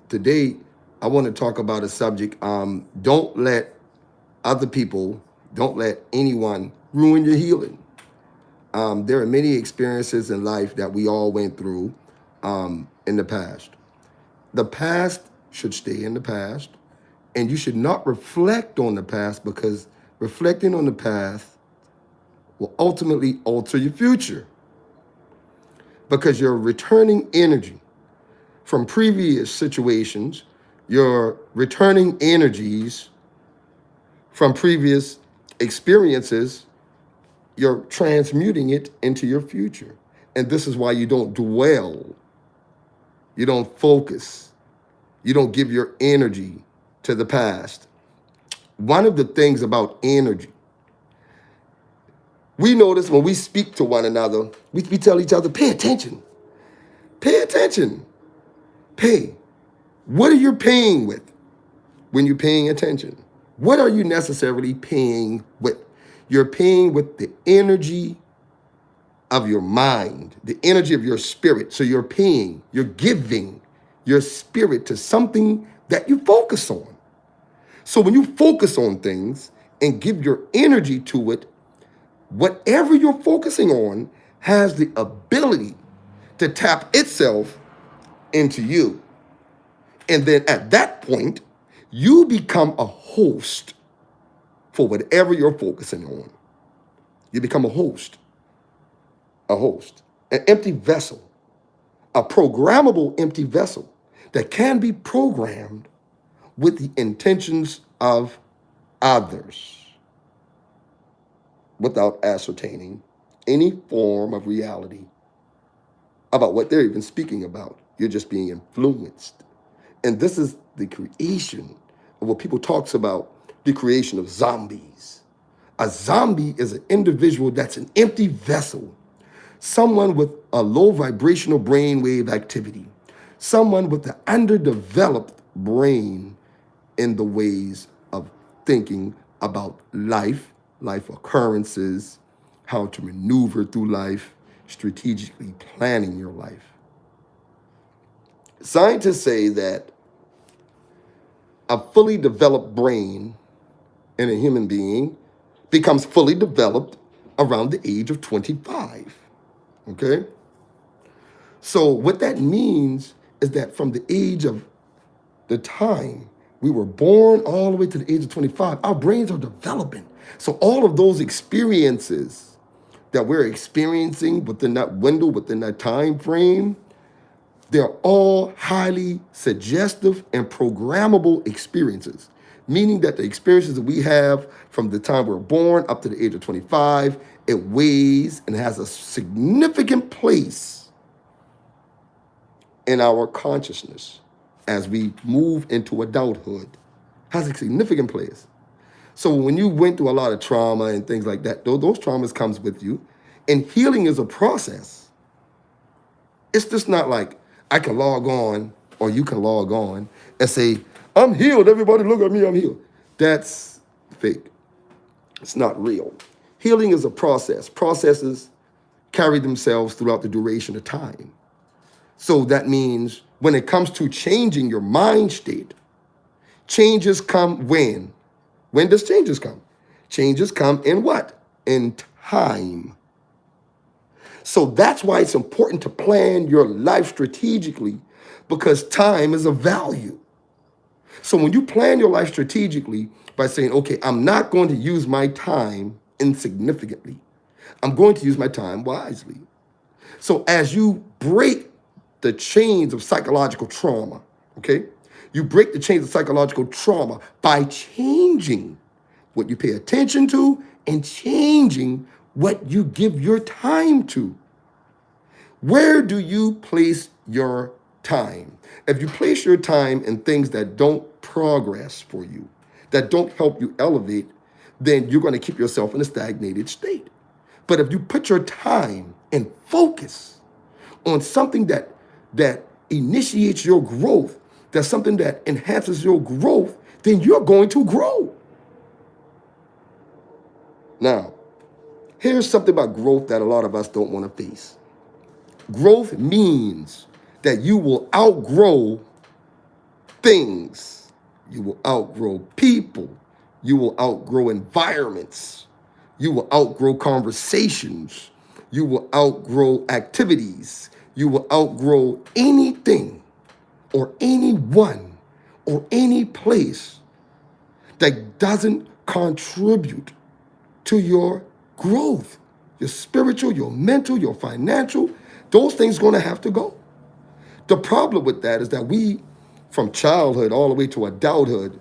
Today, I want to talk about a subject. Don't let other people, don't let anyone ruin your healing. There are many experiences in life that we all went through in the past. The past should stay in the past, and you should not reflect on the past because reflecting on the past will ultimately alter your future because you're returning energy from previous situations, you're returning energies from previous experiences, you're transmuting it into your future. And this is why you don't dwell, you don't focus, you don't give your energy to the past. One of the things about energy, we notice when we speak to one another, we tell each other, pay attention, pay attention, pay. What are you paying with when you're paying attention? What are you necessarily paying with? You're paying with the energy of your mind, the energy of your spirit. So you're paying, you're giving your spirit to something that you focus on. So when you focus on things and give your energy to it, whatever you're focusing on has the ability to tap itself into you. And then at that point, you become a host for whatever you're focusing on. You become a host, an empty vessel, a programmable empty vessel that can be programmed with the intentions of others without ascertaining any form of reality about what they're even speaking about. You're just being influenced. And this is the creation of what people talks about, the creation of zombies. A zombie is an individual that's an empty vessel, someone with a low vibrational brainwave activity, someone with an underdeveloped brain in the ways of thinking about life, life occurrences, how to maneuver through life, strategically planning your life. Scientists say that a fully developed brain in a human being becomes fully developed around the age of 25. Okay? So, what that means is that from the age of the time we were born all the way to the age of 25, our brains are developing. So, all of those experiences that we're experiencing within that window, within that time frame, they're all highly suggestive and programmable experiences, meaning that the experiences that we have from the time we're born up to the age of 25, it weighs and has a significant place in our consciousness as we move into adulthood, has a significant place. So when you went through a lot of trauma and things like that, those traumas comes with you, and healing is a process. It's just not like I can log on or you can log on and say, I'm healed, everybody look at me, I'm healed. That's fake. It's not real. Healing is a process. Processes carry themselves throughout the duration of time. So that means when it comes to changing your mind state, changes come when? When does changes come? Changes come in what? In time. So that's why it's important to plan your life strategically, because time is a value. So when you plan your life strategically by saying, okay, I'm not going to use my time insignificantly, I'm going to use my time wisely. So as you break the chains of psychological trauma, okay, you break the chains of psychological trauma by changing what you pay attention to and changing what you give your time to. Where do you place your time? If you place your time in things that don't progress for you, that don't help you elevate, then you're going to keep yourself in a stagnated state. But if you put your time and focus on something that initiates your growth, that's something that enhances your growth, then you're going to grow. Now, here's something about growth that a lot of us don't want to face. Growth means that you will outgrow things. You will outgrow people. You will outgrow environments. You will outgrow conversations. You will outgrow activities. You will outgrow anything or anyone or any place that doesn't contribute to your growth, your spiritual, your mental, your financial. Those things are going to have to go. The problem with that is that we, from childhood all the way to adulthood,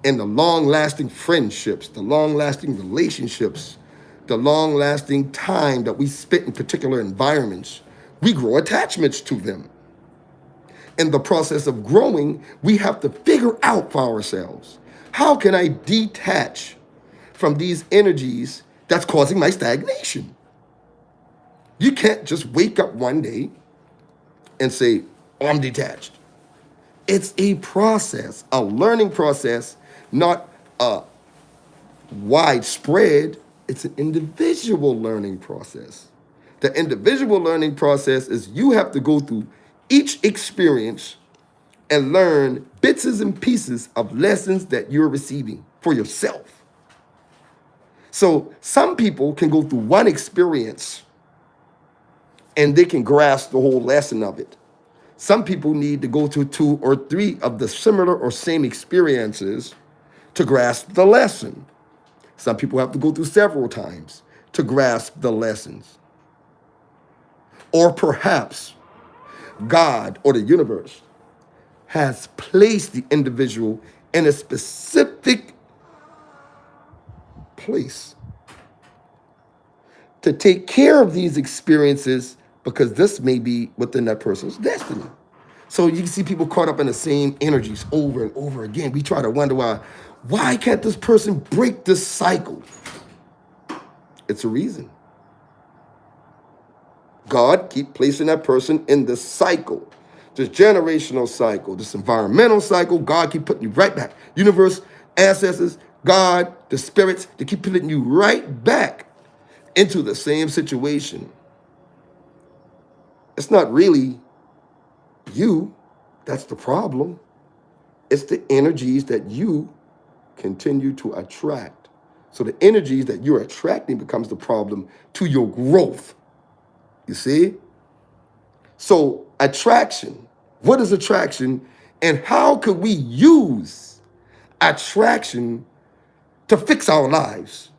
and the long-lasting friendships, the long-lasting relationships, the long-lasting time that we spent in particular environments, we grow attachments to them. In the process of growing, we have to figure out for ourselves, how can I detach from these energies that's causing my stagnation? You can't just wake up one day and say, oh, I'm detached. It's a process, a learning process, not a widespread. It's an individual learning process. The individual learning process is you have to go through each experience and learn bits and pieces of lessons that you're receiving for yourself. So some people can go through one experience and they can grasp the whole lesson of it. Some people need to go through 2 or 3 of the similar or same experiences to grasp the lesson. Some people have to go through several times to grasp the lessons. Or perhaps God or the universe has placed the individual in a specific place to take care of these experiences because this may be within that person's destiny. So you can see people caught up in the same energies over and over again. We try to wonder why can't this person break this cycle? It's a reason. God keep placing that person in this cycle, this generational cycle, this environmental cycle. God keep putting you right back. Universe, ancestors, God, the spirits, they keep putting you right back into the same situation. It's not really you that's the problem. It's the energies that you continue to attract. So the energies that you're attracting becomes the problem to your growth. You see? So attraction, what is attraction, and how could we use attraction to fix our lives?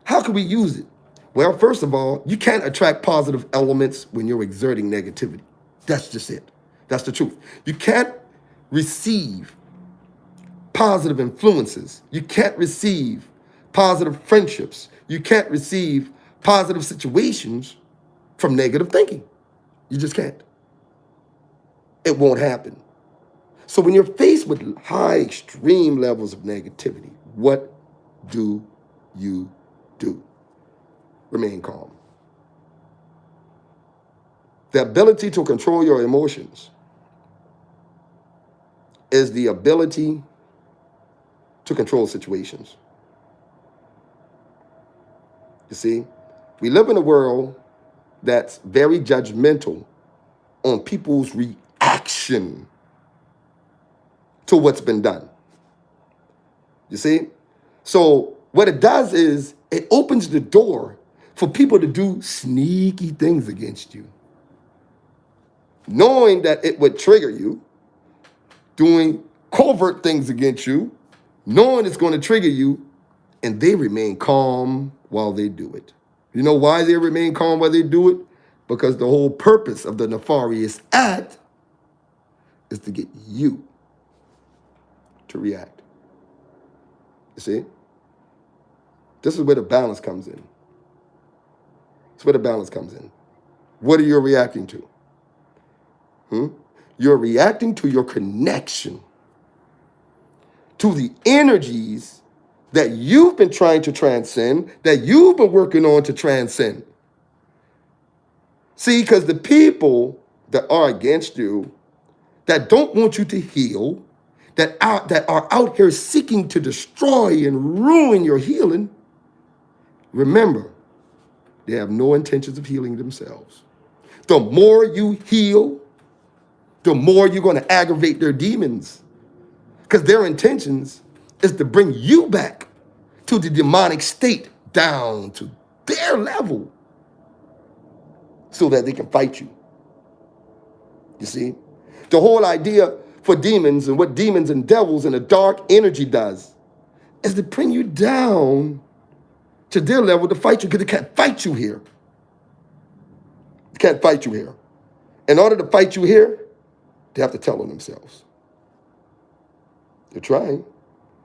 How can we use it? Well, first of all, you can't attract positive elements when you're exerting negativity. That's just it. That's the truth. You can't receive positive influences. You can't receive positive friendships. You can't receive positive situations from negative thinking. You just can't. It won't happen. So when you're faced with high extreme levels of negativity, what do you do? Remain calm. The ability to control your emotions is the ability to control situations. You see, we live in a world that's very judgmental on people's reaction to what's been done. You see? So what it does is it opens the door for people to do sneaky things against you, knowing that it would trigger you, doing covert things against you, knowing it's going to trigger you, and they remain calm while they do it. You know why they remain calm while they do it? Because the whole purpose of the nefarious act is to get you to react. You see? This is where the balance comes in. That's where the balance comes in. What are you reacting to? You're reacting to your connection to the energies that you've been trying to transcend, that you've been working on to transcend. See, because the people that are against you, that don't want you to heal, that are out here seeking to destroy and ruin your healing, remember, they have no intentions of healing themselves. The more you heal, the more you're going to aggravate their demons. Because their intentions is to bring you back to the demonic state, down to their level, so that they can fight you. You see? The whole idea for demons and what demons and devils and the dark energy does is to bring you down to their level to fight you, because they can't fight you here. They can't fight you here. In order to fight you here, they have to tell on themselves. They're trying,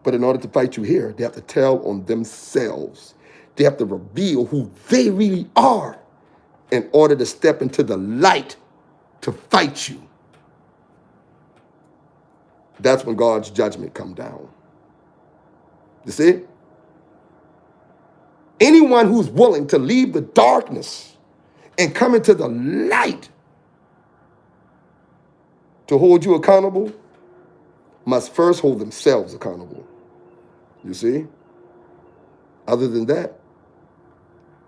but in order to fight you here, they have to tell on themselves. They have to reveal who they really are in order to step into the light to fight you. That's when God's judgment come down. You see? Anyone who's willing to leave the darkness and come into the light to hold you accountable must first hold themselves accountable. You see? Other than that,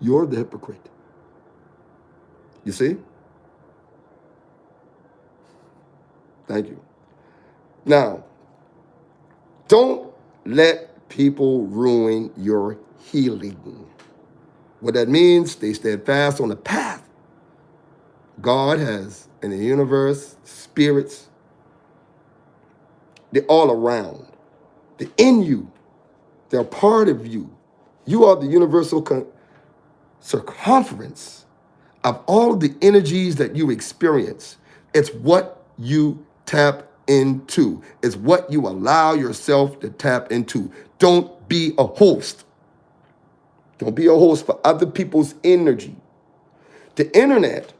you're the hypocrite. You see? Thank you. Now, don't let people ruin your healing. What that means, stay steadfast on the path God has in the universe, spirits. They're all around. They're in you. They're a part of you. You are the universal circumference of all the energies that you experience. It's what you tap into. It's what you allow yourself to tap into. Don't be a host. Don't be a host for other people's energy. The internet,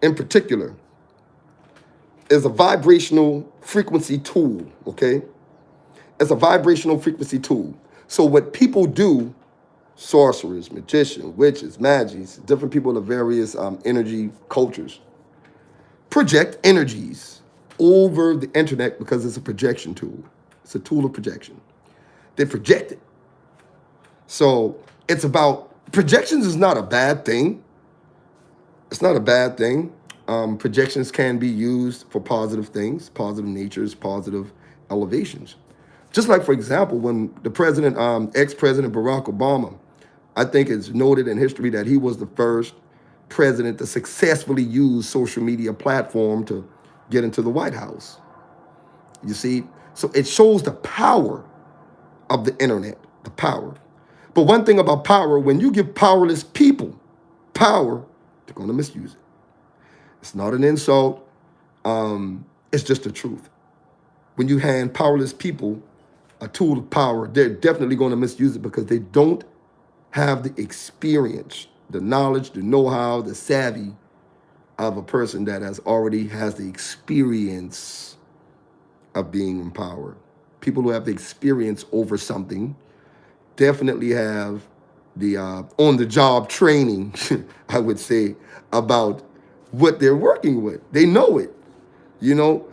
in particular, is a vibrational frequency tool, okay? It's a vibrational frequency tool. So what people do, sorcerers, magicians, witches, magies, different people of various energy cultures, project energies over the internet because it's a projection tool. It's a tool of projection. They project it. So it's about, projections is not a bad thing. It's not a bad thing. Projections can be used for positive things, positive natures, positive elevations. Just like, for example, when the president, ex-president Barack Obama, I think it's noted in history that he was the first president to successfully use social media platform to get into the White House. You see? So it shows the power of the internet, the power. But one thing about power, when you give powerless people power, they're going to misuse it. It's not an insult. It's just the truth. When you hand powerless people a tool of power, they're definitely going to misuse it because they don't have the experience, the knowledge, the know-how, the savvy of a person that already has the experience of being empowered. People who have the experience over something definitely have the on-the-job training, I would say, about what they're working with. They know it. You know,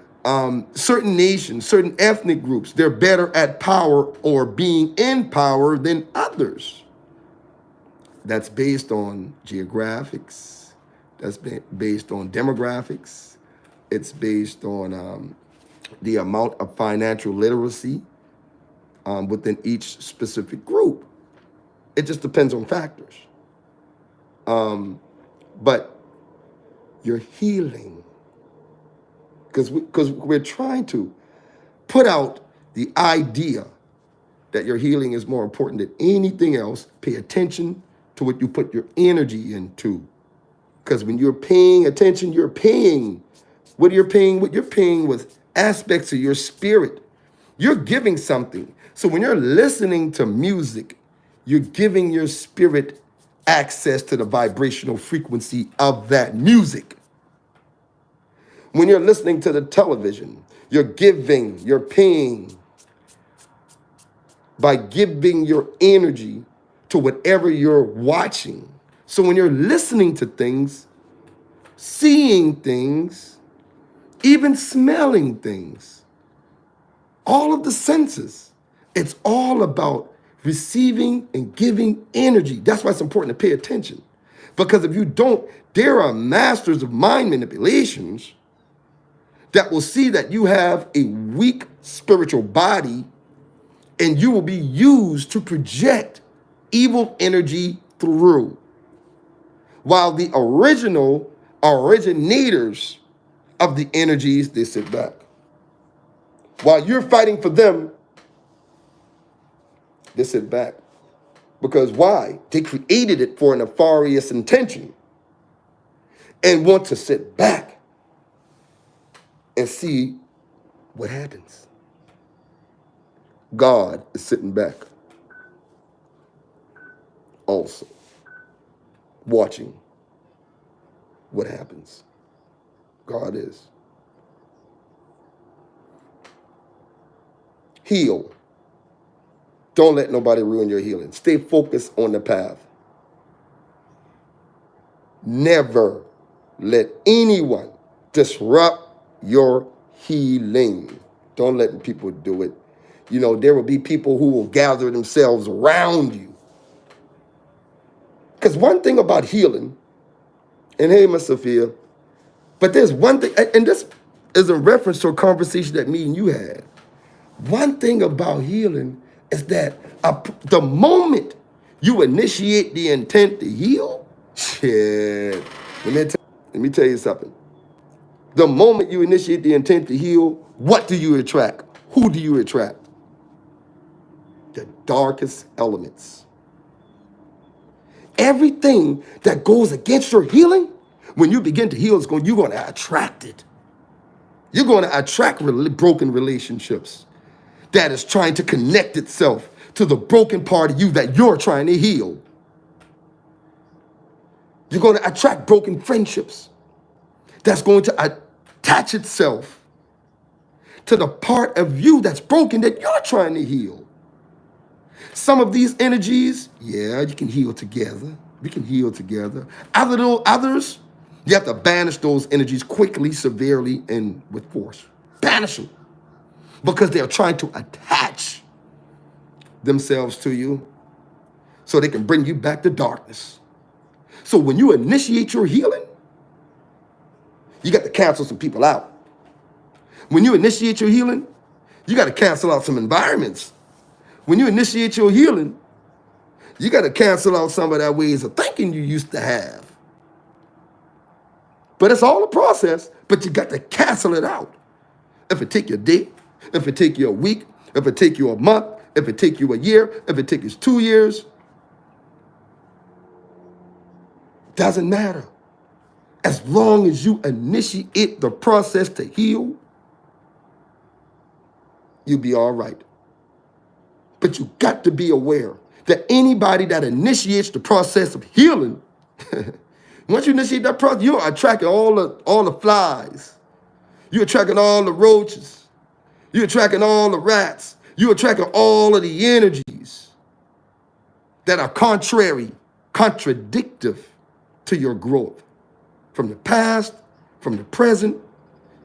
certain nations, certain ethnic groups, they're better at power or being in power than others. That's based on geographics. That's based on demographics. It's based on the amount of financial literacy within each specific group. It just depends on factors. But you're healing. Because we're trying to put out the idea that your healing is more important than anything else. Pay attention to what you put your energy into. Because when you're paying attention, you're paying. What you're paying with? You're paying with aspects of your spirit. You're giving something. So when you're listening to music, you're giving your spirit access to the vibrational frequency of that music. When you're listening to the television, you're giving, you're paying by giving your energy to whatever you're watching. So when you're listening to things, seeing things, even smelling things, all of the senses, it's all about receiving and giving energy. That's why it's important to pay attention. Because if you don't, there are masters of mind manipulations that will see that you have a weak spiritual body and you will be used to project evil energy through. While the originators of the energies, they sit back. While you're fighting for them, they sit back. Because why? They created it for a nefarious intention and want to sit back and see what happens. God is sitting back also, watching what happens. God is. Heal. Don't let nobody ruin your healing. Stay focused on the path. Never let anyone disrupt your healing. Don't let people do it. You know, there will be people who will gather themselves around you. Because one thing about healing, and hey, Miss Sophia, but there's one thing, and this is in reference to a conversation that me and you had. One thing about healing is that the moment you initiate the intent to heal, shit, let me tell you something. The moment you initiate the intent to heal, what do you attract? Who do you attract? The darkest elements. Everything that goes against your healing, when you begin to heal, you're going to attract it. You're going to attract broken relationships that is trying to connect itself to the broken part of you that you're trying to heal. You're going to attract broken friendships that's going to attach itself to the part of you that's broken that you're trying to heal. Some of these energies, yeah, you can heal together. We can heal together. Others, you have to banish those energies quickly, severely, and with force. Banish them. Because they're trying to attach themselves to you so they can bring you back to darkness. So when you initiate your healing, you got to cancel some people out. When you initiate your healing, you got to cancel out some environments. When you initiate your healing, you got to cancel out some of that ways of thinking you used to have. But it's all a process, but you got to cancel it out. If it take you a day, if it take you a week, if it take you a month, if it take you a year, if it takes you 2 years, doesn't matter. As long as you initiate the process to heal, you'll be all right. But you got to be aware that anybody that initiates the process of healing, once you initiate that process, you're attracting all the flies. You're attracting all the roaches. You're attracting all the rats. You're attracting all of the energies that are contradictive to your growth from the past, from the present,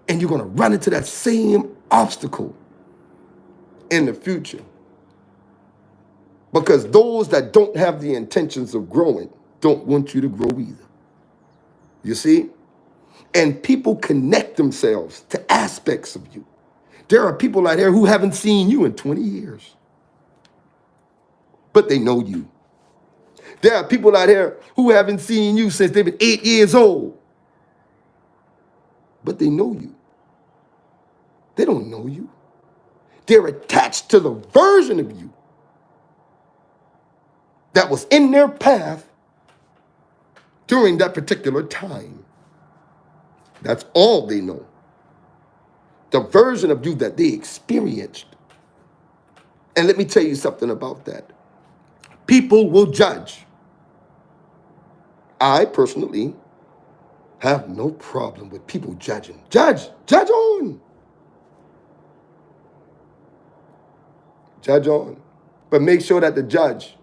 and you're going to run into that same obstacle in the future. Because those that don't have the intentions of growing don't want you to grow either. You see? And people connect themselves to aspects of you. There are people out there who haven't seen you in 20 years, but they know you. There are people out there who haven't seen you since they've been 8 years old, but they know you. They don't know you. They're attached to the version of you that was in their path during that particular time. That's all they know. The version of you that they experienced. And let me tell you something about that. People will judge. I personally have no problem with people judging. Judge on. Judge on. But make sure that the judge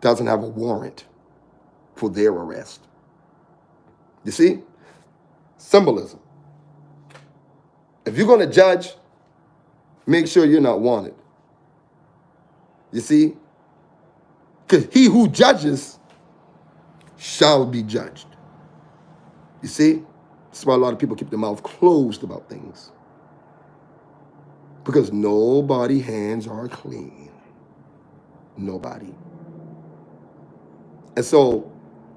doesn't have a warrant for their arrest. You see? Symbolism. If you're going to judge, make sure you're not wanted. You see? Because he who judges shall be judged. You see? That's why a lot of people keep their mouth closed about things. Because nobody's hands are clean. Nobody. And so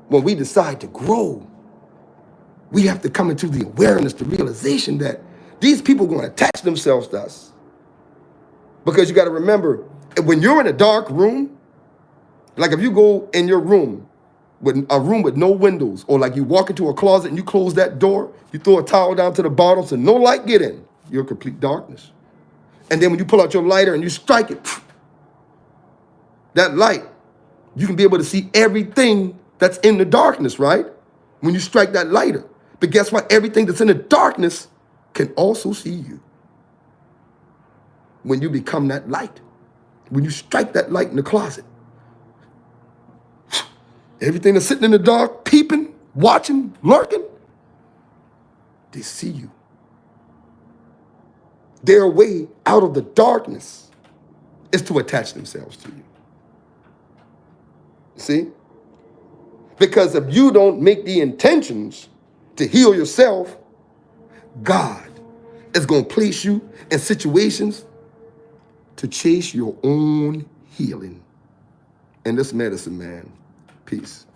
when we decide to grow, we have to come into the awareness, the realization that these people are going to attach themselves to us. Because you got to remember, when you're in a dark room, like if you go in your room, with a room with no windows, or like you walk into a closet and you close that door, you throw a towel down to the bottom so no light get in, you're in complete darkness. And then when you pull out your lighter and you strike it, that light, you can be able to see everything that's in the darkness, right? When you strike that lighter. But guess what? Everything that's in the darkness can also see you. When you become that light, when you strike that light in the closet, everything that's sitting in the dark, peeping, watching, lurking, they see you. Their way out of the darkness is to attach themselves to you. See? Because if you don't make the intentions to heal yourself, God is going to place you in situations to chase your own healing. And this medicine, man. Peace.